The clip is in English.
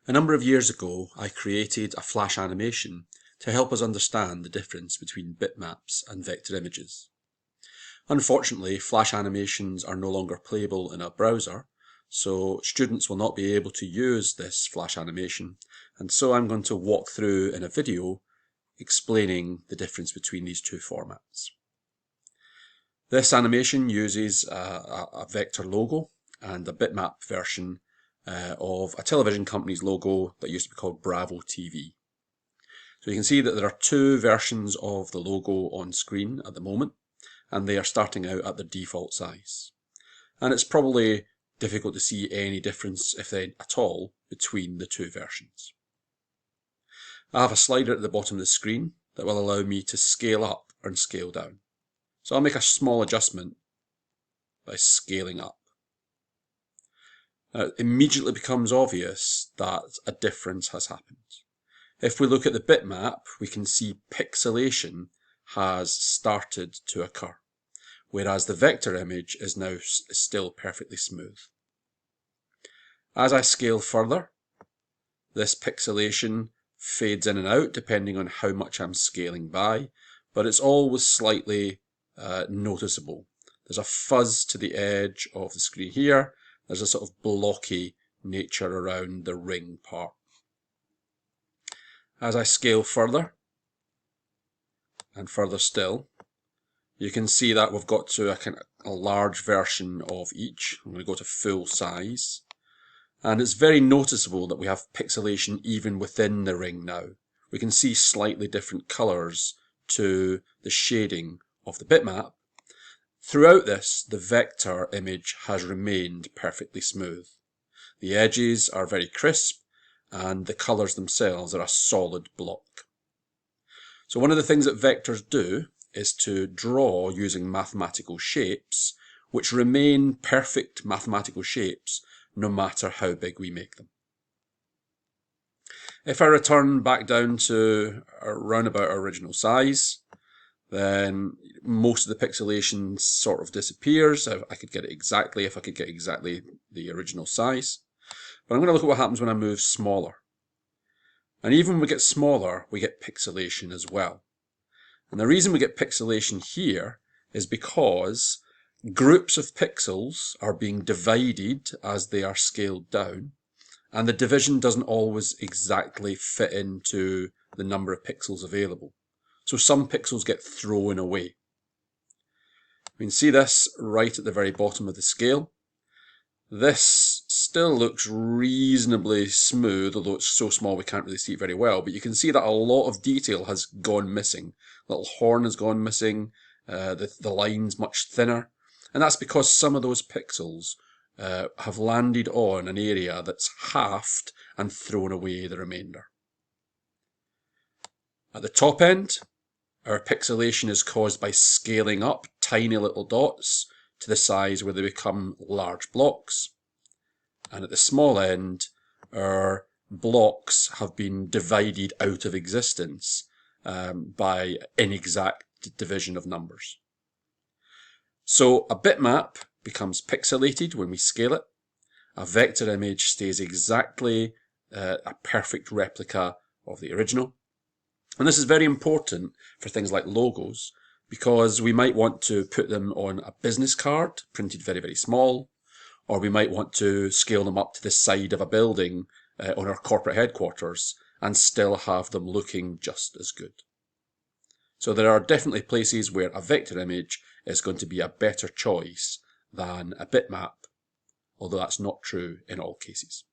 A number of years ago, I created a Flash animation to help us understand the difference between bitmaps and vector images. Unfortunately, Flash animations are no longer playable in a browser, so students will not be able to use this Flash animation, and so I'm going to walk through in a video explaining the difference between these two formats. This animation uses a vector logo and a bitmap version of a television company's logo that used to be called Bravo TV. So you can see that there are two versions of the logo on screen at the moment, and they are starting out at their default size. And it's probably difficult to see any difference, if any at all, between the two versions. I have a slider at the bottom of the screen that will allow me to scale up and scale down. So I'll make a small adjustment by scaling up. Now, it immediately becomes obvious that a difference has happened. If we look at the bitmap, we can see pixelation has started to occur, whereas the vector image is now still perfectly smooth. As I scale further, this pixelation fades in and out depending on how much I'm scaling by, but it's always slightly noticeable. There's a fuzz to the edge of the screen here. There's a sort of blocky nature around the ring part. As I scale further and further still, you can see that we've got to a large version of each. I'm going to go to full size. And it's very noticeable that we have pixelation even within the ring now. We can see slightly different colours to the shading of the bitmap. Throughout this, the vector image has remained perfectly smooth. The edges are very crisp, and the colours themselves are a solid block. So one of the things that vectors do is to draw using mathematical shapes, which remain perfect mathematical shapes no matter how big we make them. If I return back down to around about our original size, then most of the pixelation sort of disappears. I could get it exactly if I could get exactly the original size. But I'm going to look at what happens when I move smaller. And even when we get smaller, we get pixelation as well. And the reason we get pixelation here is because groups of pixels are being divided as they are scaled down, and the division doesn't always exactly fit into the number of pixels available. So some pixels get thrown away. We can see this right at the very bottom of the scale. This still looks reasonably smooth, although it's so small we can't really see it very well, but you can see that a lot of detail has gone missing. The little horn has gone missing, the line's much thinner, and that's because some of those pixels have landed on an area that's halved and thrown away the remainder. At the top end, our pixelation is caused by scaling up tiny little dots to the size where they become large blocks. And at the small end, our blocks have been divided out of existence by inexact division of numbers. So a bitmap becomes pixelated when we scale it. A vector image stays exactly a perfect replica of the original. And this is very important for things like logos, because we might want to put them on a business card, printed very, very small, or we might want to scale them up to the side of a building on our corporate headquarters and still have them looking just as good. So there are definitely places where a vector image is going to be a better choice than a bitmap, although that's not true in all cases.